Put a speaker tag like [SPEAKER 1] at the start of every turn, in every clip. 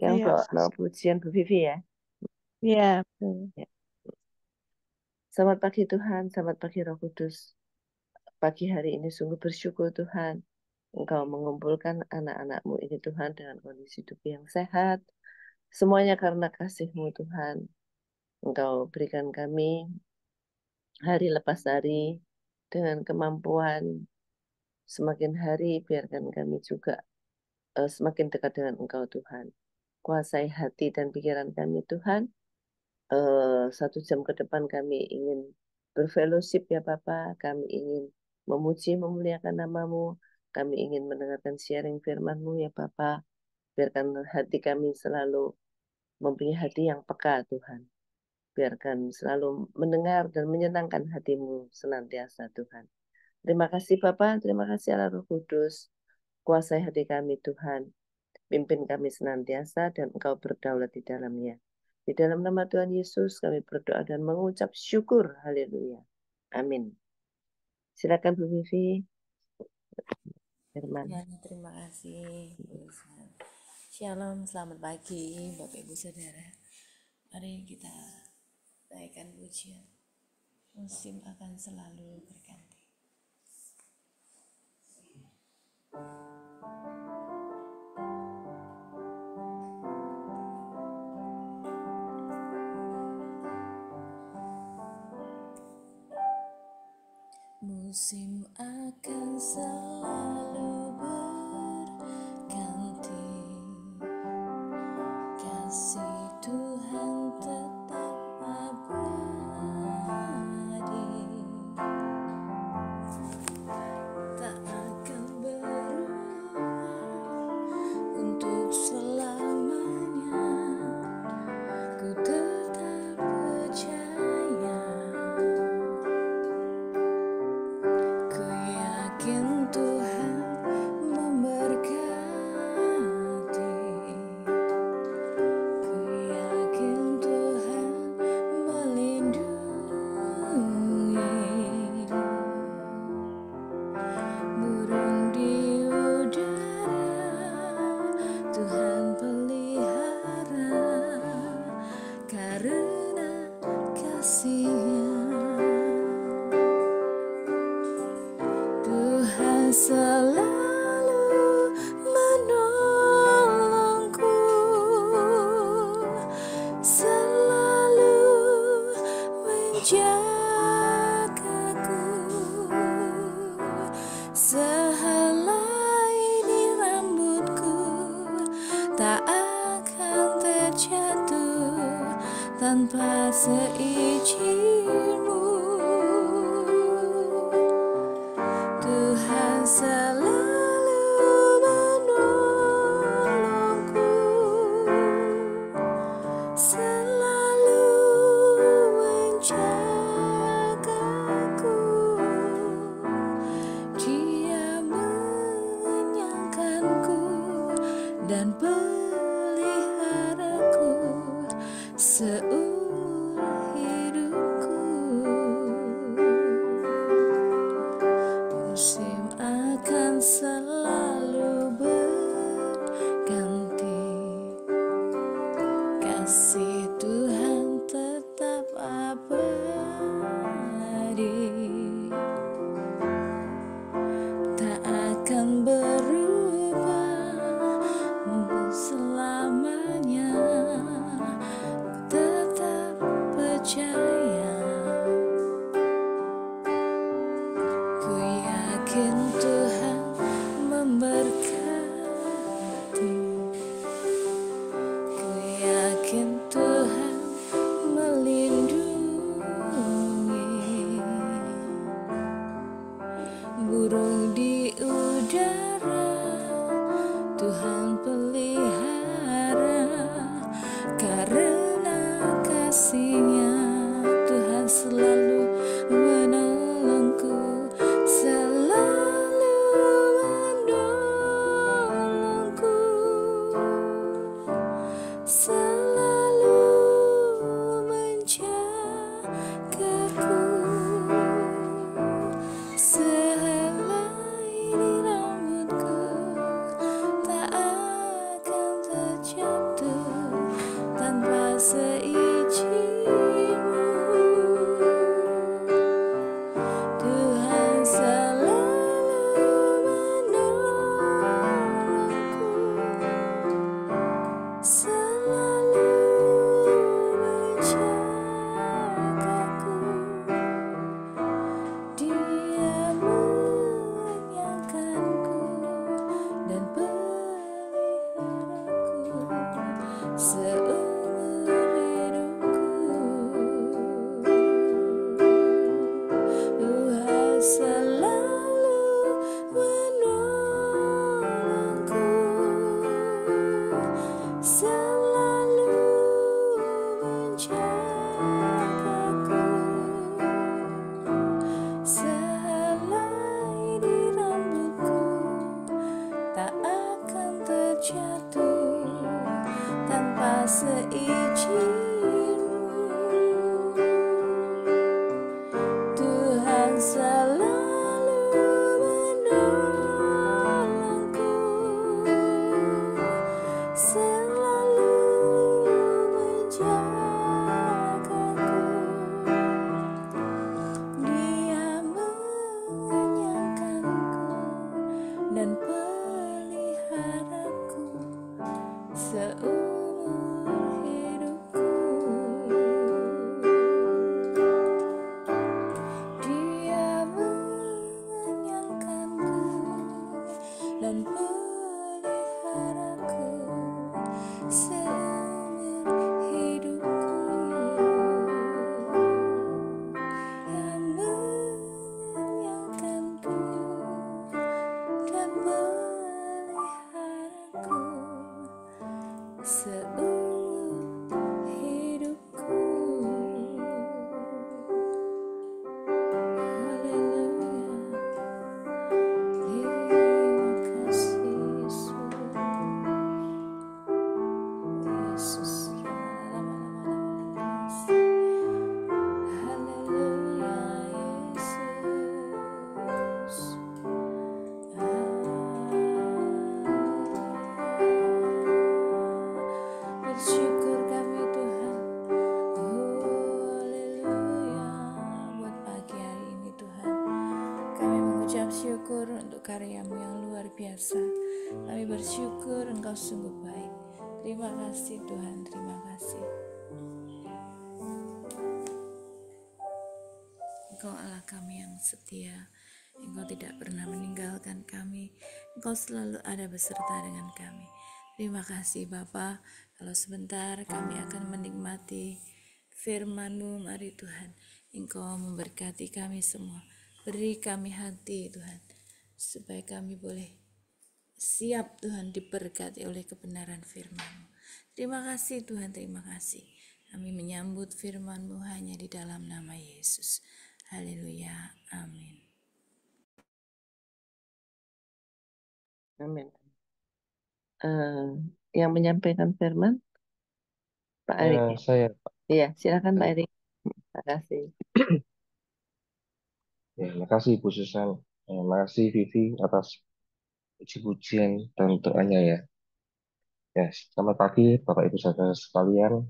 [SPEAKER 1] yang
[SPEAKER 2] Iya,
[SPEAKER 1] bawa pujian Bu Vivi ya.
[SPEAKER 2] iya, betul.
[SPEAKER 1] Ya. Selamat pagi Tuhan, selamat pagi Roh Kudus. Pagi hari ini sungguh bersyukur Tuhan. Engkau mengumpulkan anak-anak-Mu ini Tuhan dengan kondisi tubuh yang sehat. Semuanya karena kasih-Mu Tuhan. Engkau berikan kami hari lepas hari dengan kemampuan semakin hari biarkan kami juga semakin dekat dengan Engkau Tuhan. Kuasai hati dan pikiran kami Tuhan. 1 jam ke depan kami ingin berfellowship ya Bapa, kami ingin memuji memuliakan nama-Mu, kami ingin mendengarkan sharing firman-Mu ya Bapa, biarkan hati kami selalu mempunyai hati yang peka Tuhan, biarkan selalu mendengar dan menyenangkan hati-Mu senantiasa Tuhan. Terima kasih Bapa, terima kasih Allah Roh Kudus, kuasai hati kami Tuhan, pimpin kami senantiasa dan Engkau berdaulat di dalamnya. Di dalam nama Tuhan Yesus kami berdoa dan mengucap syukur. Haleluya. Amin. Silakan Bu Vivi. Firman.
[SPEAKER 3] Ya, terima kasih Bu Isman. Shalom, selamat pagi Bapak Ibu Saudara. Mari kita naikkan pujian. Musim akan selalu berganti. Musim akan selalu berganti, kasih Tuhan tetap abadi, tak akan berubah untuk selamanya. Ku tetap percaya, ku yakin Tuhan memberkati, ku yakin Tuhan melindungi. Burung di udara Tuhan pelihara, karena kasih-Nya Tuhan selalu menolongku, selalu menjagaku. Sehelai di rambutku tak akan terjatuh tanpa seizin-Mu. Tuhan selalu menolongku, selalu menjagaku. Dia menyangkanku dan peliharaku seumur hidupku. Musim akan selalu berganti, kasih Tuhan tetap abadi, tak akan berubah untuk selamanya. Tetap percaya, ku yakin Tuhan memberkati, ku yakin Tuhan melindungi. Burung di udara Tuhan pelihara, karena kasih-Nya Tuhan selalu menolongku, selalu menolongku, selalu menjagaku. Sehelai di rambutku tak akan terjatuh seumur hidupku. Tuhan selalu menolongku, selalu menjagaku. Sehelai di rambutku tak akan terjatuh tanpa seizin-Mu. Tuhan selalu menolongku, selalu menjagaku. Dia mengenyangkanku dan peliharaku seumur hidupku. Dia mengenyangkanku dan peliharaku seumur hidupku. Yang mengenyangkanku dan peliharaku seumur hidupku. Haleluya. Terima kasih Yesus. Haleluya Yesus. Bersyukur kami Tuhan. Haleluya. Buat pagi hari ini Tuhan, kami mengucap syukur untuk karya-Mu yang luar biasa. Kami bersyukur Engkau sungguh baik. Terima kasih Tuhan, terima kasih. Engkau Allah kami yang setia. Engkau tidak pernah meninggalkan kami. Engkau selalu ada beserta dengan kami. Terima kasih Bapa. Kalau sebentar kami akan menikmati firman-Mu, mari Tuhan, Engkau memberkati kami semua. Beri kami hati Tuhan, supaya kami boleh siap Tuhan diberkati oleh kebenaran firman-Mu. Terima kasih Tuhan, terima kasih. Kami menyambut firman-Mu hanya di dalam nama Yesus. Haleluya, amin.
[SPEAKER 1] Amin. Yang menyampaikan firman Pak Erik.
[SPEAKER 4] Saya, Pak.
[SPEAKER 1] Iya, silakan Pak
[SPEAKER 4] Saya.
[SPEAKER 1] Erik. Terima kasih.
[SPEAKER 4] Ya, makasih Bu Susan. Makasih Vivi atas puji-pujian dan doanya ya. Ya, selamat pagi Bapak Ibu Saudara sekalian.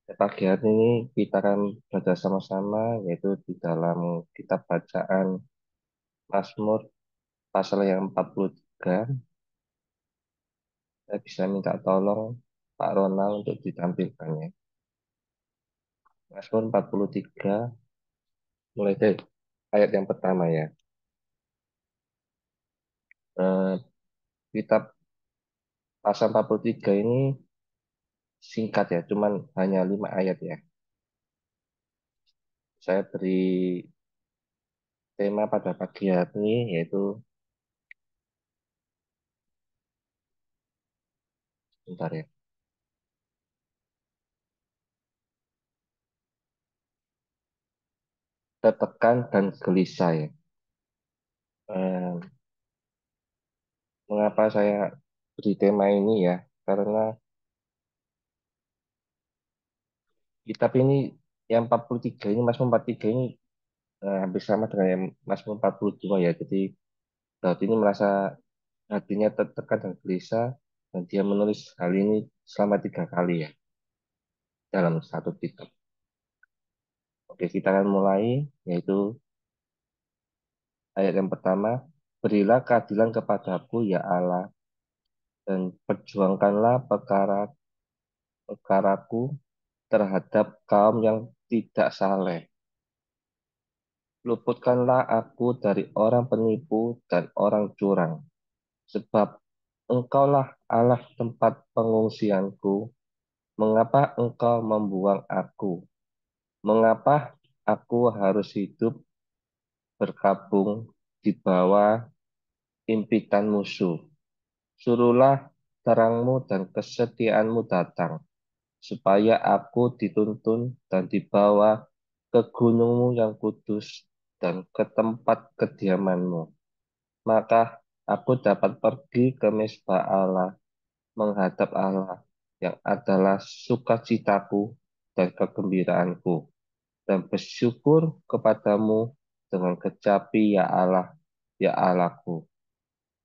[SPEAKER 4] Pagi hari ini kita akan belajar sama-sama yaitu di dalam kitab bacaan Mazmur pasal yang 43. Saya bisa minta tolong Pak Ronald untuk ditampilkannya. Mazmur 43 mulai dari ayat yang pertama ya. Eh, Kitab pasal 43 ini singkat ya, cuman hanya 5 ayat ya. Saya beri tema pada pagi hari ini yaitu, bentar ya, tertekan dan gelisah ya. Eh, Mengapa saya beri tema ini ya? Karena kitab ini yang 43 ini, Mazmur 43 ini hampir sama dengan yang Mazmur 42 ya. Jadi Daud ini merasa hatinya tertekan dan gelisah dan dia menulis hal ini selama 3 kali ya dalam satu kitab. Oke, kita akan mulai yaitu ayat yang pertama. Berilah keadilan kepadaku ya Allah dan perjuangkanlah perkaraku terhadap kaum yang tidak saleh. Luputkanlah aku dari orang penipu dan orang curang, sebab Engkaulah Allah tempat pengungsianku. Mengapa engkau membuang aku? Mengapa aku harus hidup berkabung di bawah impitan musuh? Suruhlah terangmu dan kesetiaanmu datang, supaya aku dituntun dan dibawa ke gunungmu yang kudus dan ke tempat kediamanmu. Maka aku dapat pergi ke mesbah Allah, menghadap Allah, yang adalah sukacitaku dan kegembiraanku, dan bersyukur kepadamu dengan kecapi, ya Allah, ya Allahku.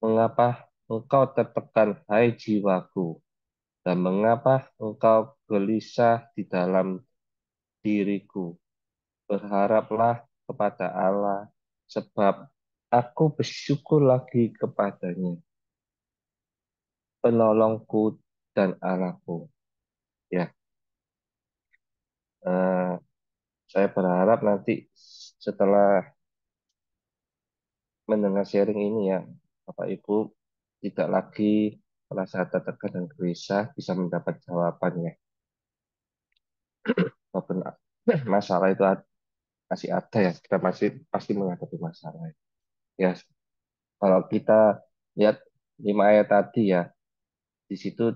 [SPEAKER 4] Mengapa engkau tertekan, hai jiwaku, dan mengapa engkau gelisah di dalam diriku? Berharaplah kepada Allah, sebab aku bersyukur lagi kepadanya, penolongku dan Allahku. Ya, eh, saya berharap nanti setelah mendengar sharing ini ya, Bapak Ibu tidak lagi merasa tertekan dan gelisah, bisa mendapat jawabannya. Walaupun masalah itu masih ada ya, kita masih pasti menghadapi masalah. Ya, kalau kita lihat 5 ayat tadi ya, di situ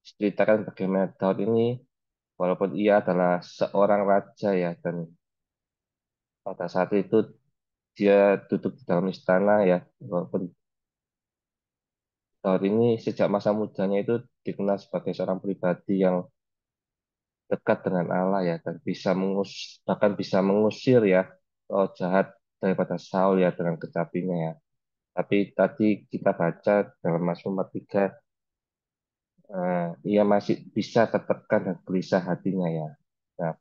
[SPEAKER 4] diceritakan bagaimana Daud ini, walaupun ia adalah seorang raja ya, dan pada saat itu dia duduk di dalam istana ya, walaupun Daud ini sejak masa mudanya itu dikenal sebagai seorang pribadi yang dekat dengan Allah ya, dan bahkan bisa mengusir ya roh jahat daripada Saul ya dengan kecapinya ya. Tapi tadi kita baca dalam Mazmur 3, ia masih bisa tertekan dan gelisah hatinya ya. Nah,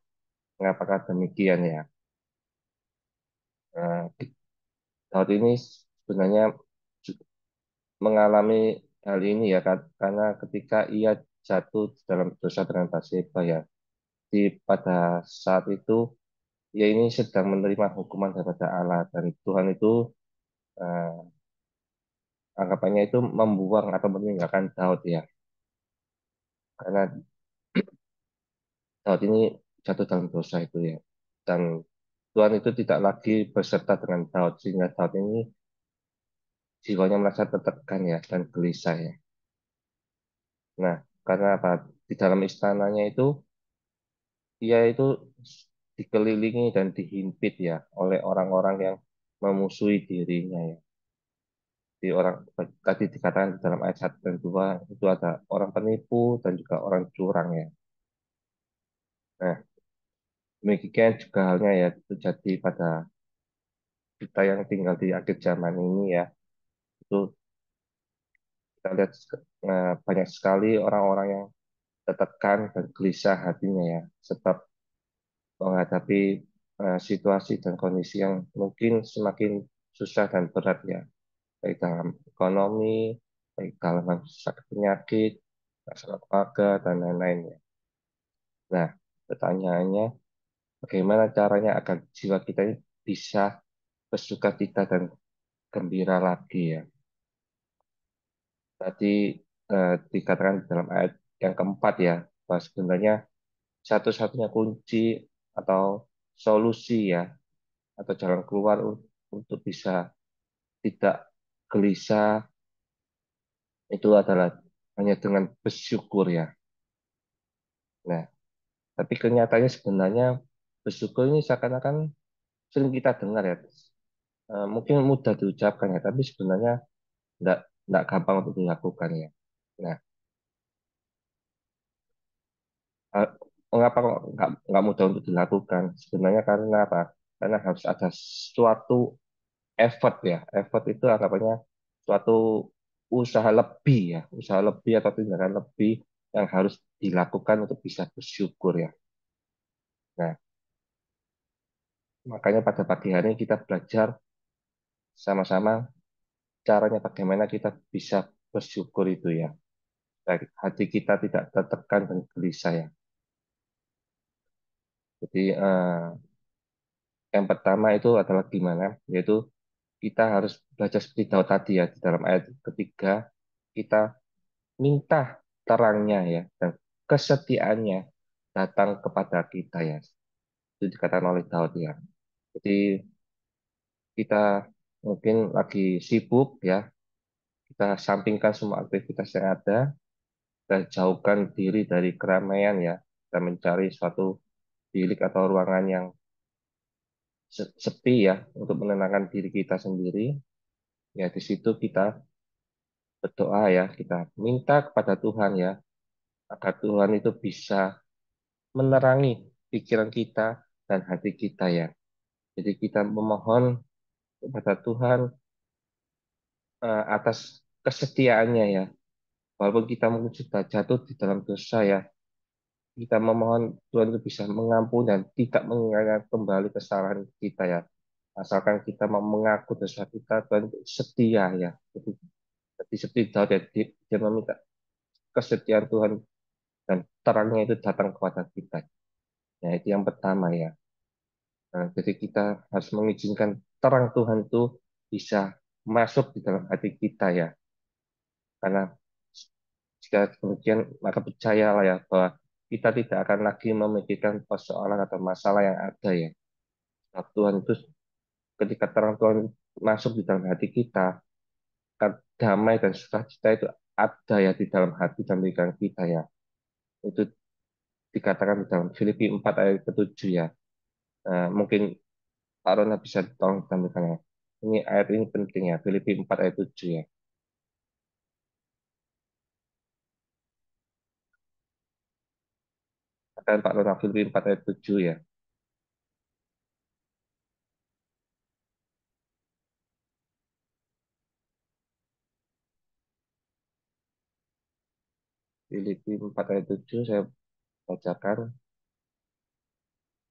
[SPEAKER 4] mengapakah demikian ya? Eh, Daud ini sebenarnya mengalami hal ini ya, karena ketika ia jatuh dalam dosa dengan Bathsheba ya, pada saat itu ia ini sedang menerima hukuman daripada Allah, dan Tuhan itu eh, anggapannya itu membuang atau meninggalkan Daud ya, karena Daud ini jatuh dalam dosa itu ya, dan Tuhan itu tidak lagi berserta dengan Daud, sehingga Daud ini jiwanya merasa tertekan ya dan gelisah ya. Nah, karena apa? Di dalam istananya itu ia itu dikelilingi dan dihimpit ya oleh orang-orang yang memusuhi dirinya ya. Di orang tadi dikatakan di dalam ayat 1 dan 2 itu ada orang penipu dan juga orang curang ya. Nah, demikian juga halnya ya terjadi pada kita yang tinggal di akhir zaman ini ya. Itu kita lihat banyak sekali orang-orang yang tertekan dan gelisah hatinya ya, sebab menghadapi situasi dan kondisi yang mungkin semakin susah dan berat ya, baik dalam ekonomi, baik dalam sakit penyakit, masalah keluarga, dan lain-lain ya. Nah, pertanyaannya, bagaimana caranya agar jiwa kita ini bisa bersuka cita dan gembira lagi ya. Tadi dikatakan dalam ayat yang keempat ya, bahwa sebenarnya satu-satunya kunci atau solusi ya, atau jalan keluar untuk bisa tidak gelisah itu adalah hanya dengan bersyukur ya. Nah, tapi kenyataannya sebenarnya bersyukur ini seakan-akan sering kita dengar ya. Mungkin mudah diucapkan ya, tapi sebenarnya enggak, enggak gampang untuk dilakukan ya. Nah, eh, mengapa kok enggak mudah untuk dilakukan? Sebenarnya karena apa? Karena harus ada suatu effort ya. Effort itu anggapannya suatu usaha lebih ya, usaha lebih atau tindakan lebih yang harus dilakukan untuk bisa bersyukur ya. Nah, makanya pada pagi hari ini kita belajar sama-sama caranya bagaimana kita bisa bersyukur itu ya. Baik, hati kita tidak tertekan dan gelisah ya. Jadi yang pertama itu adalah gimana? Yaitu kita harus belajar seperti Daud tadi ya, di dalam ayat ketiga kita minta terangnya ya dan kesetiaannya datang kepada kita ya. Itu dikatakan oleh Daud ya. Jadi kita mungkin lagi sibuk ya, kita sampingkan semua aktivitas yang ada dan jauhkan diri dari keramaian ya. Kita mencari suatu bilik atau ruangan yang sepi ya untuk menenangkan diri kita sendiri. Ya di situ kita berdoa ya, kita minta kepada Tuhan ya agar Tuhan itu bisa menerangi pikiran kita dan hati kita ya. Jadi kita memohon kepada Tuhan atas kesetiaannya ya. Walaupun kita mungkin sudah jatuh di dalam dosa ya, kita memohon Tuhan itu bisa mengampuni dan tidak mengingat kembali kesalahan kita ya. Asalkan kita mau mengaku dosa kita, Tuhan itu setia ya. Jadi seperti Daud ya, dia meminta kesetiaan Tuhan dan terangnya itu datang kepada kita. Nah, itu yang pertama ya. Nah, jadi kita harus mengizinkan terang Tuhan itu bisa masuk di dalam hati kita ya. Karena jika demikian, maka percayalah ya bahwa kita tidak akan lagi memikirkan persoalan atau masalah yang ada ya. Sebab Tuhan itu ketika terang Tuhan masuk di dalam hati kita, kan damai dan sukacita itu ada ya di dalam hati dan pikiran kita ya. Itu dikatakan di dalam Filipi 4 ayat ke-7 ya. Mungkin Pak Rona bisa tolong tampilkan ya. Ini ayat ini penting ya, Filipi 4 ayat 7 ya. Katakan Pak Rona Filipi 4 ayat 7 ya. Filipi 4 ayat 7 saya bacakan.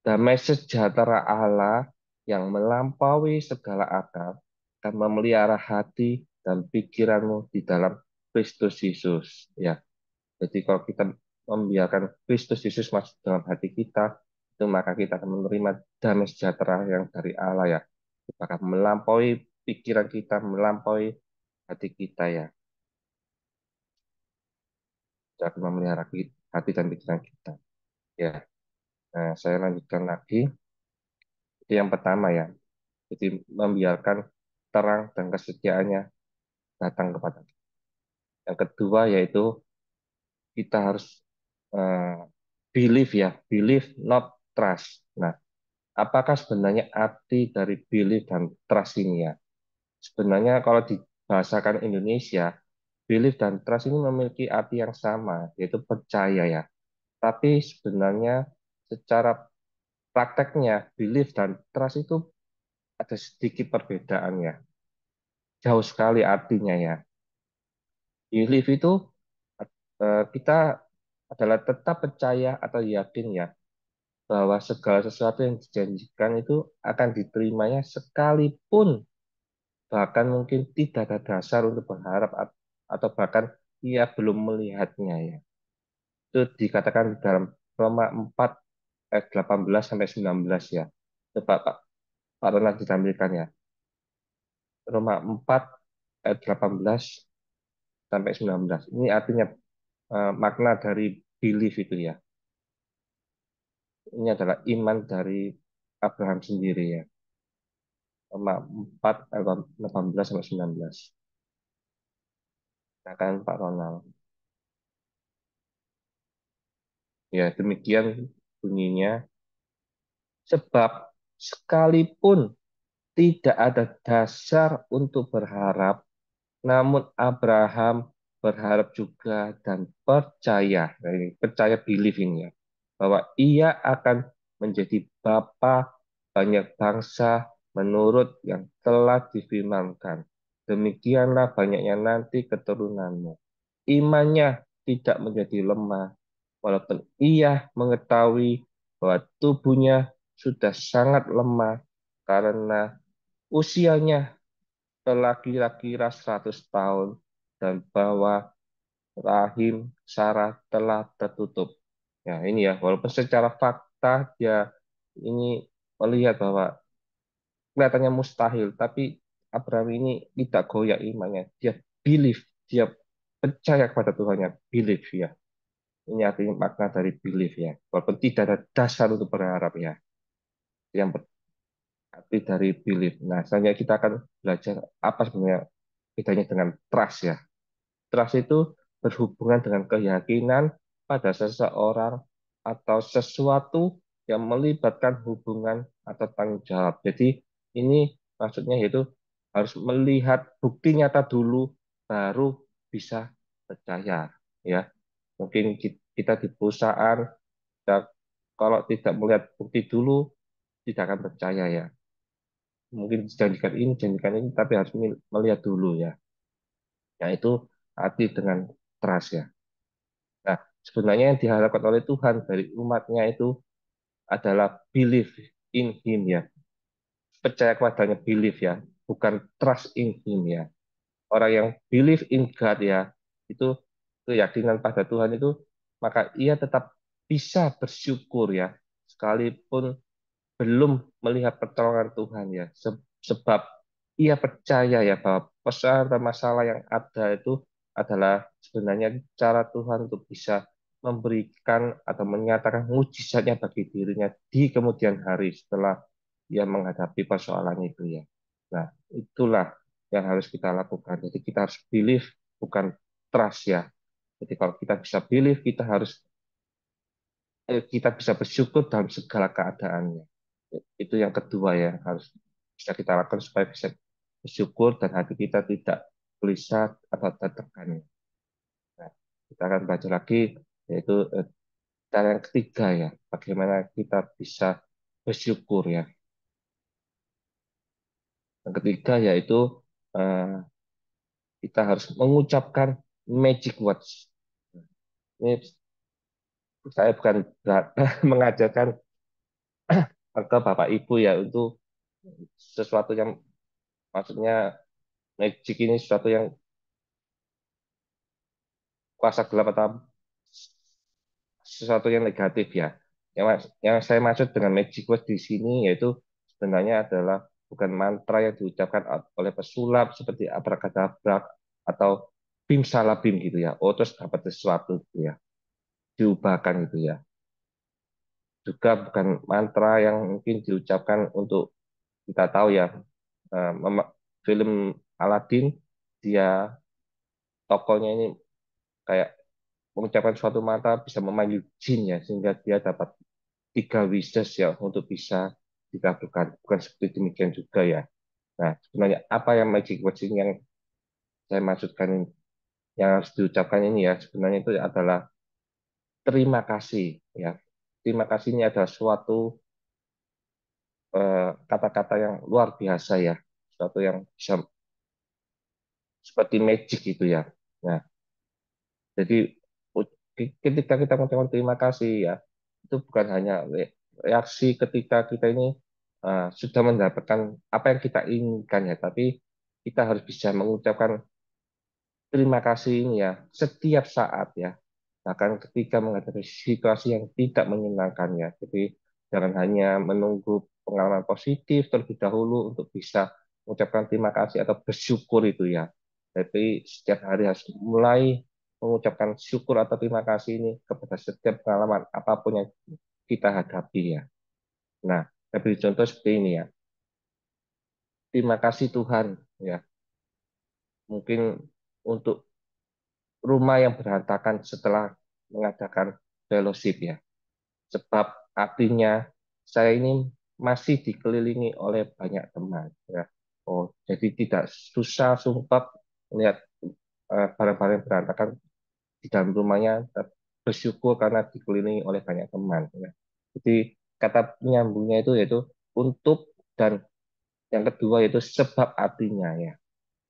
[SPEAKER 4] Damai sejahtera Allah yang melampaui segala akal akan memelihara hati dan pikiranmu di dalam Kristus Yesus. Ya, jadi kalau kita membiarkan Kristus Yesus masuk dalam hati kita, itu maka kita akan menerima damai sejahtera yang dari Allah ya. Bahkan melampaui pikiran kita, melampaui hati kita ya. Kita akan memelihara hati dan pikiran kita. Ya, nah, saya lanjutkan lagi. Itu yang pertama ya. Jadi membiarkan terang dan kesetiaannya datang kepada kita. Yang kedua yaitu kita harus eh, believe ya, believe not trust. Nah, apakah sebenarnya arti dari believe dan trust ini ya? Sebenarnya kalau dibahasakan Indonesia, believe dan trust ini memiliki arti yang sama, yaitu percaya ya. Tapi sebenarnya secara prakteknya, believe dan trust itu ada sedikit perbedaannya. Jauh sekali artinya ya. Believe itu kita adalah tetap percaya atau yakin ya bahwa segala sesuatu yang dijanjikan itu akan diterimanya sekalipun bahkan mungkin tidak ada dasar untuk berharap atau bahkan ia belum melihatnya ya. Itu dikatakan di dalam Roma 4 ayat 18 sampai 19 ya. Coba Pak Ronald ditampilkan ya. Roma 4 ayat 18 sampai 19. Ini artinya makna dari belief itu ya. Ini adalah iman dari Abraham sendiri ya. Roma 4 ayat 18 sampai 19. Nah kan Pak Ronald. Ya demikian bunyinya. Sebab sekalipun tidak ada dasar untuk berharap, namun Abraham berharap juga dan percaya, nah ini percaya belief ini ya, bahwa ia akan menjadi bapa banyak bangsa menurut yang telah difirmankan. Demikianlah banyaknya nanti keturunanmu. Imannya tidak menjadi lemah, walaupun ia mengetahui bahwa tubuhnya sudah sangat lemah karena usianya telah kira-kira 100 tahun dan bahwa rahim Sarah telah tertutup. Ya, ini ya, walaupun secara fakta dia ini melihat bahwa kelihatannya mustahil, tapi Abraham ini tidak goyah imannya. Dia believe, dia percaya kepada Tuhan ya, believe ya. Ini artinya makna dari believe ya. Walaupun tidak ada dasar untuk berharap ya. Yang arti dari believe. Nah, selanjutnya kita akan belajar apa sebenarnya bedanya dengan trust ya. Trust itu berhubungan dengan keyakinan pada seseorang atau sesuatu yang melibatkan hubungan atau tanggung jawab. Jadi ini maksudnya yaitu harus melihat bukti nyata dulu baru bisa percaya ya. Mungkin kita di perusahaan kalau tidak melihat bukti dulu tidak akan percaya ya. Mungkin janjikan ini, tapi harus melihat dulu ya. Yaitu arti dengan trust ya. Nah, sebenarnya yang diharapkan oleh Tuhan dari umatnya itu adalah believe in Him ya. Percaya kepadanya believe ya, bukan trust in Him ya. Orang yang believe in God ya, itu keyakinan pada Tuhan itu, maka ia tetap bisa bersyukur ya, sekalipun belum melihat pertolongan Tuhan ya. Sebab ia percaya ya bahwa persoalan atau masalah yang ada itu adalah sebenarnya cara Tuhan untuk bisa memberikan atau menyatakan mujizatnya bagi dirinya di kemudian hari setelah ia menghadapi persoalan itu ya. Nah, itulah yang harus kita lakukan. Jadi kita harus believe bukan trust ya. Jadi kalau kita bisa believe, kita bisa bersyukur dalam segala keadaannya. Itu yang kedua ya, harus bisa kita lakukan supaya bisa bersyukur dan hati kita tidak gelisah atau tertekan. Nah, kita akan baca lagi, yaitu cara yang ketiga ya, bagaimana kita bisa bersyukur ya. Yang ketiga yaitu eh, kita harus mengucapkan magic words. Ini saya bukan mengajarkan ke Bapak Ibu ya untuk sesuatu yang maksudnya magic ini sesuatu yang kuasa gelap atau sesuatu yang negatif ya. Yang saya maksud dengan magic word di sini yaitu sebenarnya adalah bukan mantra yang diucapkan oleh pesulap seperti abrakadabra atau bim salah bim gitu ya. Oh terus dapat sesuatu gitu ya. Diubahkan gitu ya. Juga bukan mantra yang mungkin diucapkan untuk kita tahu ya. eh, Film Aladdin dia tokohnya ini kayak mengucapkan suatu mantra bisa memanggil jin ya sehingga dia dapat 3 wishes ya untuk bisa dikabulkan. Bukan seperti demikian juga ya. Nah, sebenarnya apa yang magic words ini yang saya maksudkan yang harus diucapkan ini ya sebenarnya itu adalah terima kasih ya. Terima kasih ini adalah suatu kata-kata yang luar biasa ya. Suatu yang bisa seperti magic gitu ya. Nah, jadi ketika kita mengucapkan terima kasih ya, itu bukan hanya reaksi ketika kita ini sudah mendapatkan apa yang kita inginkan ya, tapi kita harus bisa mengucapkan terima kasih ini ya setiap saat ya, bahkan ketika menghadapi situasi yang tidak menyenangkan ya. Jadi jangan hanya menunggu pengalaman positif terlebih dahulu untuk bisa mengucapkan terima kasih atau bersyukur itu ya. Tapi setiap hari harus mulai mengucapkan syukur atau terima kasih ini kepada setiap pengalaman apapun yang kita hadapi ya. Nah, saya beri contoh seperti ini ya. Terima kasih Tuhan ya. Mungkin untuk rumah yang berantakan setelah mengadakan fellowship ya. Sebab artinya saya ini masih dikelilingi oleh banyak teman ya. Oh, jadi tidak susah sumpah melihat barang-barang yang berantakan di dalam rumahnya, bersyukur karena dikelilingi oleh banyak teman ya. Jadi kata penyambungnya itu yaitu untuk dan yang kedua yaitu sebab artinya ya.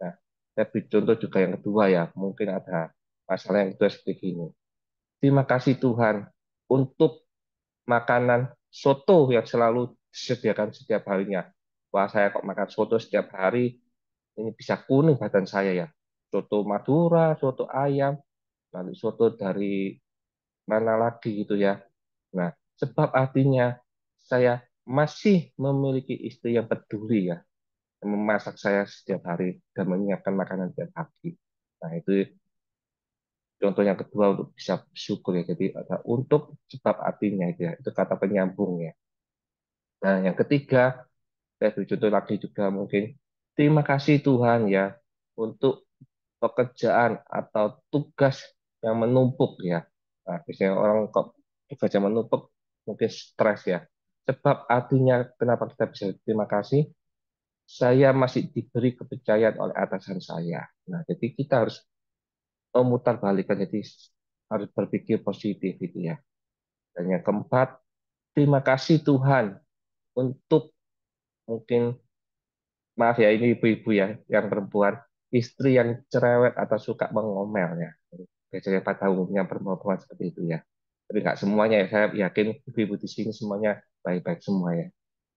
[SPEAKER 4] Nah, saya beri contoh juga yang kedua ya, mungkin ada masalah yang kedua seperti ini. Terima kasih Tuhan untuk makanan soto yang selalu disediakan setiap harinya. Wah, saya kok makan soto setiap hari, ini bisa kuning badan saya ya. Soto Madura, soto ayam, lalu soto dari mana lagi gitu ya. Nah, sebab artinya saya masih memiliki istri yang peduli ya, yang memasak saya setiap hari dan menyiapkan makanan setiap pagi. Nah, itu Contoh yang kedua untuk bisa bersyukur ya. Jadi ada untuk sebab artinya itu ya. Itu kata penyambung ya. Nah, yang ketiga, saya beri contoh lagi juga mungkin terima kasih Tuhan ya untuk pekerjaan atau tugas yang menumpuk ya. Nah, biasanya orang kok tugas yang menumpuk mungkin stres ya. Sebab artinya kenapa kita bisa terima kasih, saya masih diberi kepercayaan oleh atasan saya. Nah, jadi kita harus memutar balikan, jadi harus berpikir positif itu ya. Dan yang keempat, terima kasih Tuhan untuk mungkin, maaf ya ini ibu-ibu ya, yang perempuan, istri yang cerewet atau suka mengomel ya. Biasanya pada umumnya perempuan seperti itu ya. Tapi nggak semuanya ya, saya yakin ibu-ibu di sini semuanya baik-baik semua ya.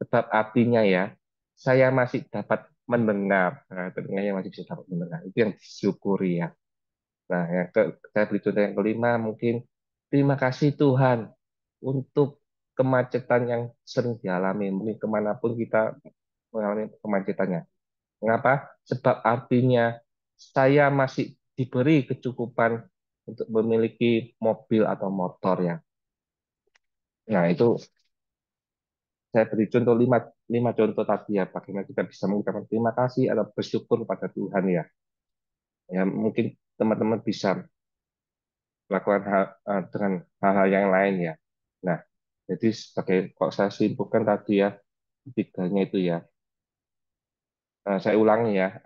[SPEAKER 4] Sebab artinya ya, saya masih dapat mendengar. Nah, telinganya masih bisa dapat mendengar. Itu yang disyukuri ya. Nah, saya beri contoh yang kelima, mungkin terima kasih Tuhan untuk kemacetan yang sering dialami. Mungkin kemanapun kita mengalami kemacetannya. Mengapa? Sebab artinya saya masih diberi kecukupan untuk memiliki mobil atau motor ya. Nah, itu saya beri contoh lima contoh tadi ya, bagaimana kita bisa mengucapkan terima kasih atau bersyukur pada Tuhan ya. Ya, mungkin teman-teman bisa melakukan dengan hal-hal yang lain ya. Nah, jadi sebagai kok saya simpulkan tadi ya, tiganya itu ya. Saya ulangi ya,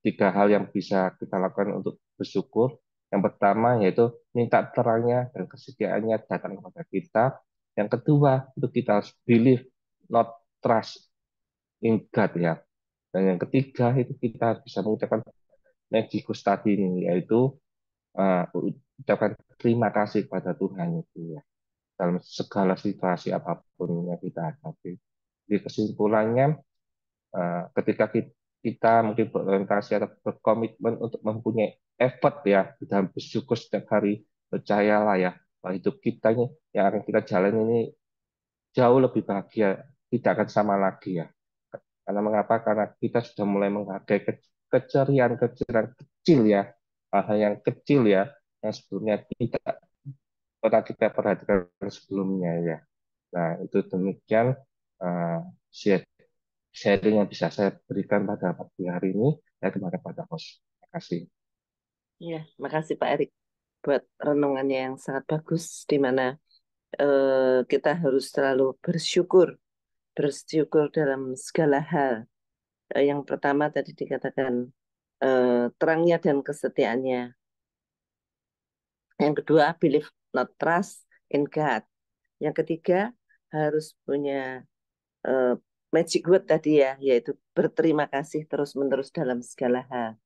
[SPEAKER 4] tiga hal yang bisa kita lakukan untuk bersyukur. Yang pertama yaitu minta terangnya dan kesetiaannya datang kepada kita. Yang kedua itu kita harus believe, not trust in God ya. Dan yang ketiga itu kita bisa mengucapkan Magicus tadi ini, yaitu ucapkan terima kasih kepada Tuhan itu ya dalam segala situasi apapun yang kita hadapi. Jadi kesimpulannya, ketika kita mungkin berorientasi atau berkomitmen untuk mempunyai effort ya di dalam bersyukur setiap hari, percayalah ya bahwa hidup kita ini yang akan kita jalani ini jauh lebih bahagia, tidak akan sama lagi ya. Karena mengapa? Karena kita sudah mulai menghargai keceriaan-keceriaan kecil ya, hal yang kecil ya, yang sebelumnya tidak pernah kita perhatikan sebelumnya ya. Nah, itu demikian uh, sharing yang bisa saya berikan pada pagi hari ini. Saya kembali pada host. Terima kasih.
[SPEAKER 1] Ya, makasih Pak Erik buat renungannya yang sangat bagus, di mana kita harus selalu bersyukur, bersyukur dalam segala hal. Yang pertama tadi dikatakan terangnya dan kesetiaannya. Yang kedua, believe not trust in God. Yang ketiga, harus punya eh, magic word tadi ya, yaitu berterima kasih terus-menerus dalam segala hal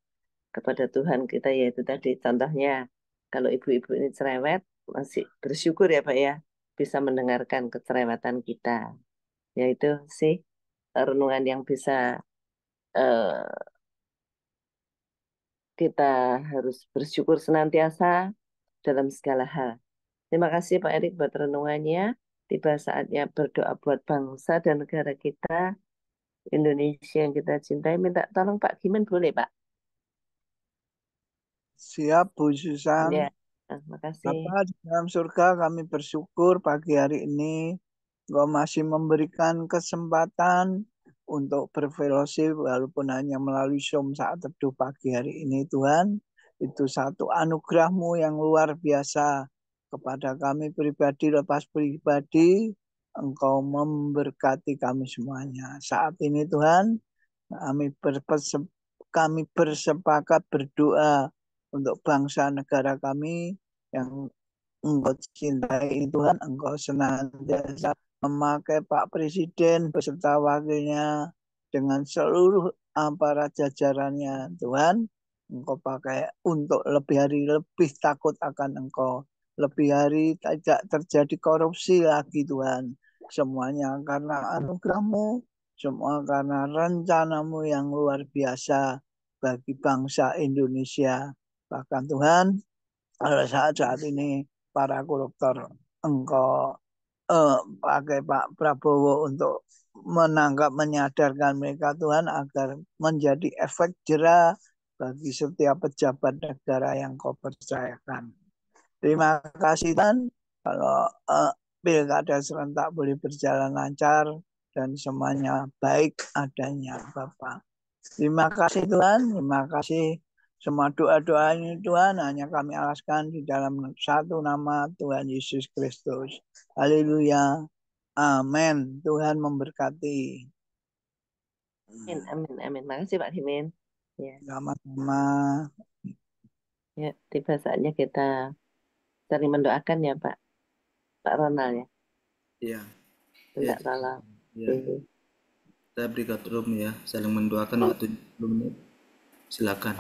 [SPEAKER 1] kepada Tuhan kita, yaitu tadi contohnya kalau ibu-ibu ini cerewet masih bersyukur ya Pak ya bisa mendengarkan kecerewetan kita, yaitu sih renungan yang bisa eh, kita harus bersyukur senantiasa dalam segala hal. Terima kasih Pak Erik buat renungannya. Tiba saatnya berdoa buat bangsa dan negara kita, Indonesia yang kita cintai. Minta tolong Pak Gimen boleh Pak?
[SPEAKER 2] Siap, Bu Susan.
[SPEAKER 1] Ya, makasih.
[SPEAKER 2] Bapa di dalam surga, kami bersyukur pagi hari ini Engkau masih memberikan kesempatan untuk berfellowship walaupun hanya melalui Zoom saat teduh pagi hari ini Tuhan. Itu satu anugerah-Mu yang luar biasa kepada kami pribadi lepas pribadi. Engkau memberkati kami semuanya. Saat ini Tuhan, kami bersepakat berdoa untuk bangsa negara kami yang Engkau cintai Tuhan. Engkau senantiasa memakai Pak Presiden beserta wakilnya dengan seluruh aparat jajarannya Tuhan. Engkau pakai untuk lebih hari lebih takut akan Engkau. Lebih hari tidak terjadi korupsi lagi Tuhan. Semuanya karena anugerah-Mu, semua karena rencana-Mu yang luar biasa bagi bangsa Indonesia. Bahkan Tuhan, pada saat-saat ini para koruptor Engkau pakai Pak Prabowo untuk menangkap, menyadarkan mereka Tuhan agar menjadi efek jerah bagi setiap pejabat negara yang kau percayakan. Terima kasih Tuhan, kalau pilkada serentak boleh berjalan lancar dan semuanya baik adanya Bapak. Terima kasih Tuhan, terima kasih. Semua doa-doa ini Tuhan hanya kami alaskan di dalam satu nama Tuhan Yesus Kristus. Haleluya. Amin. Tuhan memberkati.
[SPEAKER 1] Amin, amin, amin. Makasih Pak Himin. Ya,
[SPEAKER 2] Sama-sama.
[SPEAKER 1] ya, tiba saatnya kita saling mendoakan ya Pak Ronald ya.
[SPEAKER 5] Iya,
[SPEAKER 1] Minta
[SPEAKER 5] ya,
[SPEAKER 1] tolong.
[SPEAKER 5] ya.
[SPEAKER 1] Oke.
[SPEAKER 5] Kita berikan room ya, saling mendoakan waktu 10 menit. Silakan.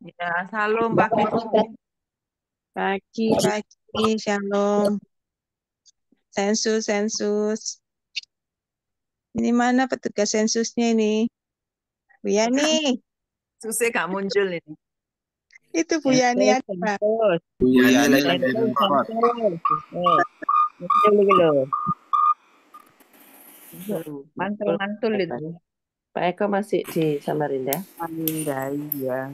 [SPEAKER 6] Ya, salam
[SPEAKER 1] Mbak
[SPEAKER 6] pagi,
[SPEAKER 1] Eka.
[SPEAKER 6] pagi, shalom. Sensus. Ini mana petugas sensusnya ini? Bu Yani,
[SPEAKER 7] Susah gak muncul ini.
[SPEAKER 6] itu Bu Yani
[SPEAKER 1] Sensus,
[SPEAKER 6] ada.
[SPEAKER 1] sensus.
[SPEAKER 5] Bu Yani lagi
[SPEAKER 1] Sensus,
[SPEAKER 5] repot.
[SPEAKER 1] sensus. Muncul iki lho.
[SPEAKER 7] Mantul-mantul itu.
[SPEAKER 1] Pak Eko masih di Samarinda.
[SPEAKER 7] Aminda, iya.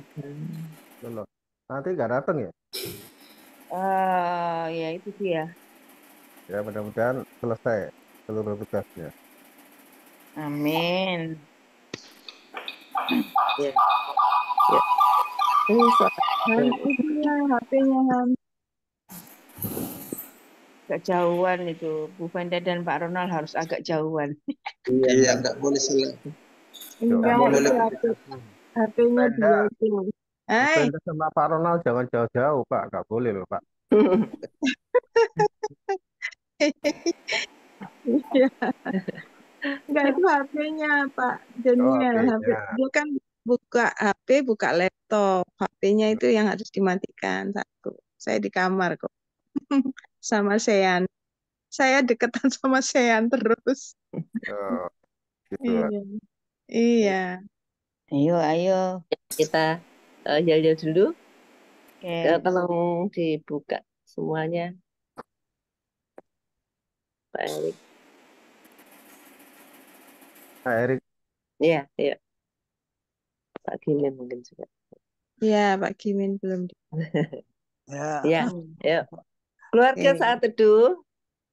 [SPEAKER 8] Loh, nanti nggak datang ya?
[SPEAKER 7] Ya itu dia.
[SPEAKER 8] Ya mudah-mudahan selesai seluruh tugasnya.
[SPEAKER 7] Amin.
[SPEAKER 1] Ya. Ya. Ini soal
[SPEAKER 6] Han, itunya HP-nya Han.
[SPEAKER 7] Agak jauhan itu. Bu Fenda dan Pak Ronald harus agak jauhan.
[SPEAKER 5] Iya, nggak boleh salah.
[SPEAKER 6] Enggak,
[SPEAKER 5] boleh
[SPEAKER 6] itu
[SPEAKER 5] lebih
[SPEAKER 6] HP-nya
[SPEAKER 8] Penda,
[SPEAKER 6] dia itu. Hai,
[SPEAKER 8] Penda sama Pak Ronald jangan jauh-jauh Pak, nggak boleh loh Pak.
[SPEAKER 6] iya. Enggak, itu HP-nya Pak
[SPEAKER 8] Oh,
[SPEAKER 6] Daniel. HP,
[SPEAKER 8] HP-nya.
[SPEAKER 6] dia kan buka HP, buka laptop. HP-nya itu yang harus dimatikan satu. Saya di kamar kok. Sama Sean. Saya deketan sama Sean terus.
[SPEAKER 8] Oh, gitu lah.
[SPEAKER 6] Iya. Iya.
[SPEAKER 7] Ayo.
[SPEAKER 1] kita jauh-jauh dulu.
[SPEAKER 7] Oke.
[SPEAKER 1] Tolong dibuka semuanya. Pak Erik.
[SPEAKER 8] Nah, Erik,
[SPEAKER 1] Iya, iya. Pak Gimin mungkin juga.
[SPEAKER 6] Iya, Pak Kimin belum.
[SPEAKER 2] Ya.
[SPEAKER 1] Ya, yuk. Keluarga
[SPEAKER 6] Oke.
[SPEAKER 1] saat teduh.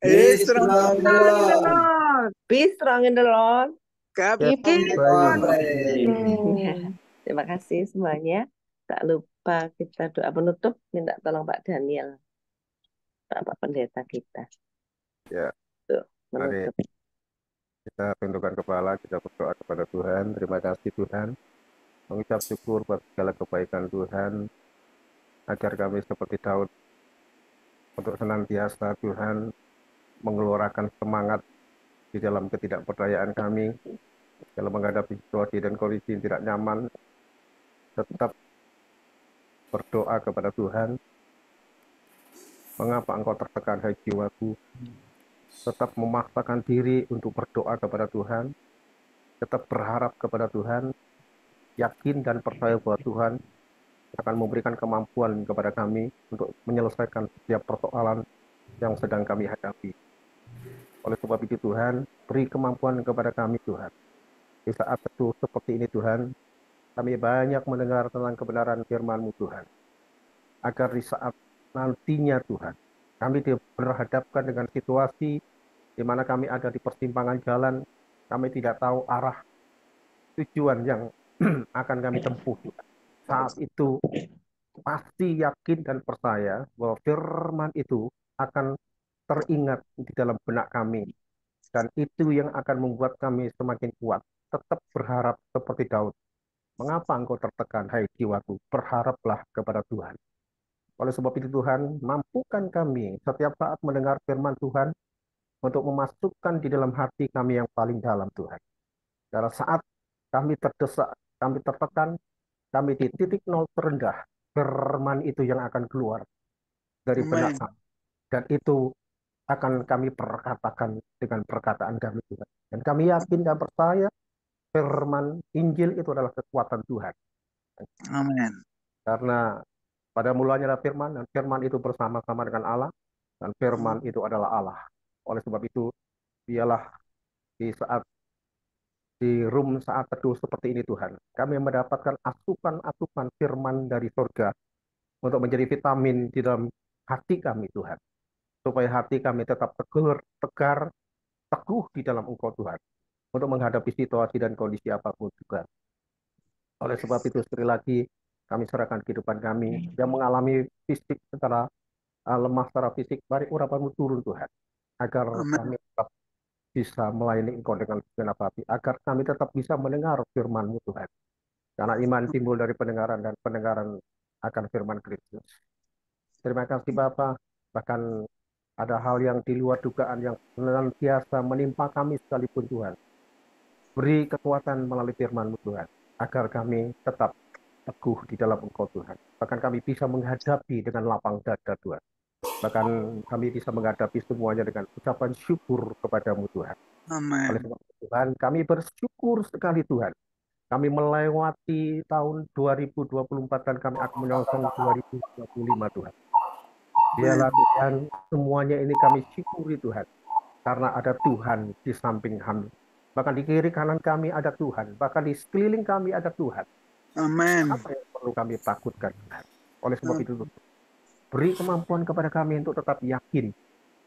[SPEAKER 5] Be
[SPEAKER 2] Strong
[SPEAKER 5] strong,
[SPEAKER 2] in the Lord.
[SPEAKER 6] Lord.
[SPEAKER 1] Be strong in the Lord.
[SPEAKER 2] Keep
[SPEAKER 6] Keep
[SPEAKER 2] on
[SPEAKER 6] on
[SPEAKER 2] praying.
[SPEAKER 6] praying.
[SPEAKER 1] Terima kasih semuanya. Tak lupa kita doa penutup. Minta tolong Pak Daniel, Pak Pendeta kita.
[SPEAKER 8] ya,
[SPEAKER 1] Tuh,
[SPEAKER 8] mari
[SPEAKER 1] menutup.
[SPEAKER 8] kita tundukkan kepala, kita berdoa kepada Tuhan. Terima kasih Tuhan. Mengucap syukur buat segala kebaikan Tuhan, agar kami seperti Daud untuk senantiasa Tuhan mengeluarkan semangat di dalam ketidakberdayaan kami, dalam menghadapi situasi dan kondisi yang tidak nyaman, tetap berdoa kepada Tuhan. Mengapa engkau tertekan, hai jiwaku? Tetap memaksakan diri untuk berdoa kepada Tuhan, tetap berharap kepada Tuhan, yakin dan percaya bahwa Tuhan akan memberikan kemampuan kepada kami untuk menyelesaikan setiap persoalan yang sedang kami hadapi. Oleh sebab itu Tuhan, beri kemampuan kepada kami Tuhan. Di saat teduh seperti ini Tuhan, kami banyak mendengar tentang kebenaran firman-Mu Tuhan. Agar di saat nantinya Tuhan, kami berhadapkan dengan situasi di mana kami ada di persimpangan jalan, kami tidak tahu arah tujuan yang akan kami tempuh. Saat itu pasti yakin dan percaya bahwa firman itu akan teringat di dalam benak kami. Dan itu yang akan membuat kami semakin kuat. Tetap berharap seperti Daud. Mengapa engkau tertekan, hai jiwaku? Berharaplah kepada Tuhan. Oleh sebab itu Tuhan, mampukan kami setiap saat mendengar firman Tuhan untuk memasukkan di dalam hati kami yang paling dalam Tuhan. Pada saat kami terdesak, kami tertekan, kami di titik nol terendah, firman itu yang akan keluar dari benak kami. Dan itu akan kami perkatakan dengan perkataan kami Tuhan. Dan kami yakin dan percaya firman Injil itu adalah kekuatan Tuhan.
[SPEAKER 2] Amin.
[SPEAKER 8] Karena pada mulanya adalah firman, dan firman itu bersama-sama dengan Allah, dan firman itu adalah Allah. Oleh sebab itu, biarlah di room saat teduh seperti ini Tuhan, kami mendapatkan asupan-asupan firman dari surga untuk menjadi vitamin di dalam hati kami Tuhan. Supaya hati kami tetap tegar, teguh di dalam Engkau Tuhan. Untuk menghadapi situasi dan kondisi apapun juga. Oleh sebab itu sekali lagi kami serahkan kehidupan kami yang mengalami fisik secara lemah secara fisik, mari urapan-Mu turun Tuhan, agar kami tetap bisa melayani Engkau dengan segenap hati, agar kami tetap bisa mendengar firman-Mu Tuhan. Karena iman timbul dari pendengaran dan pendengaran akan firman Kristus. Terima kasih Bapa. Bahkan ada hal yang di luar dugaan yang senantiasa menimpa kami sekalipun Tuhan. Beri kekuatan melalui firman-Mu Tuhan, agar kami tetap teguh di dalam Engkau Tuhan. Bahkan kami bisa menghadapi dengan lapang dada Tuhan. Bahkan kami bisa menghadapi semuanya dengan ucapan syukur kepadamu Tuhan. Oleh
[SPEAKER 2] Amin.
[SPEAKER 8] sebab itu Tuhan, kami bersyukur sekali Tuhan. Kami melewati tahun 2024 dan kami akan menyongsong 2025 Tuhan. Biarlah Tuhan, semuanya ini kami syukuri Tuhan. Karena ada Tuhan di samping kami. Bahkan di kiri kanan kami ada Tuhan. Bahkan di sekeliling kami ada Tuhan.
[SPEAKER 2] Amin.
[SPEAKER 8] Apa yang perlu kami takutkan Tuhan? Oleh sebab itu, beri kemampuan kepada kami untuk tetap yakin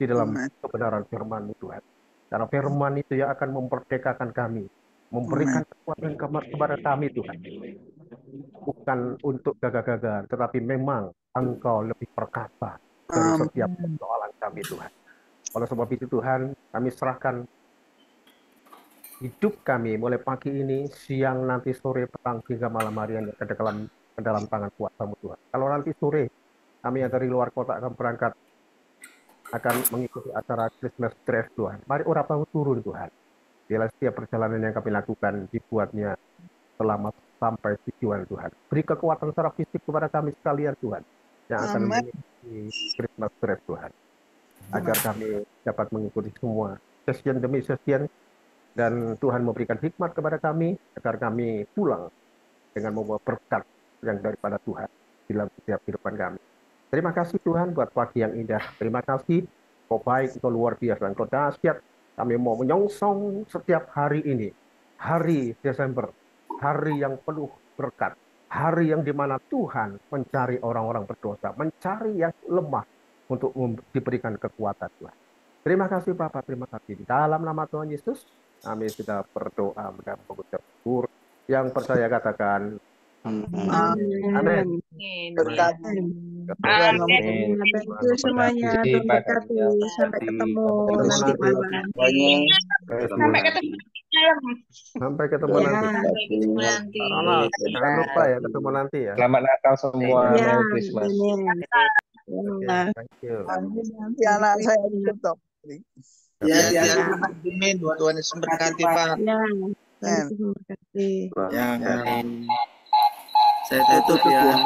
[SPEAKER 8] di dalam kebenaran firman-Mu Tuhan. Karena firman itu yang akan memerdekakan kami. Memberikan kekuatan kepada kami Tuhan. Bukan untuk gagah-gagah, tetapi memang Engkau lebih perkasa dari setiap persoalan kami Tuhan. Oleh sebab itu Tuhan, kami serahkan hidup kami mulai pagi ini, siang, nanti sore, petang, hingga malam hari yang ke dalam tangan kuasa-Mu Tuhan. Kalau nanti sore kami yang dari luar kota akan berangkat, akan mengikuti acara Christmas Drive Tuhan. Mari orang tahu turun Tuhan. Biarlah setiap perjalanan yang kami lakukan dibuatnya selamat sampai tujuan Tuhan. Beri kekuatan secara fisik kepada kami sekalian Tuhan, yang akan mengikuti Christmas Drive Tuhan. Agar kami dapat mengikuti semua session demi session, dan Tuhan memberikan hikmat kepada kami agar kami pulang dengan membawa berkat yang daripada Tuhan dalam setiap kehidupan kami. Terima kasih Tuhan buat pagi yang indah. Terima kasih, Kau baik, Kau luar biasa, Kau dahsyat. Kami mau menyongsong setiap hari ini, hari Desember, hari yang penuh berkat, hari yang dimana Tuhan mencari orang-orang berdosa, mencari yang lemah untuk diberikan kekuatan Tuhan. Terima kasih Bapak, terima kasih. Di dalam nama Tuhan Yesus, kami sudah berdoa dan mengucap syukur. Yang percaya katakan, amin.
[SPEAKER 2] Berkati.
[SPEAKER 6] Thank you semuanya. Tuhan berkati. Sampai ketemu nanti malam.
[SPEAKER 7] Sampai ketemu malam.
[SPEAKER 8] Sampai ketemu
[SPEAKER 6] Ya.
[SPEAKER 8] nanti. Ronald, jangan lupa ya ketemu nanti ya.
[SPEAKER 4] Selamat Natal semua,
[SPEAKER 6] Ya,
[SPEAKER 4] Merry Christmas.
[SPEAKER 6] amin.
[SPEAKER 8] Oke, thank you.
[SPEAKER 2] Nanti anak saya tutup.
[SPEAKER 5] Ya, amin. Tuhan Yesus berkati Pak.
[SPEAKER 6] Ya, Tuhan Yesus memberkati.
[SPEAKER 5] Ya, saya tutup ya.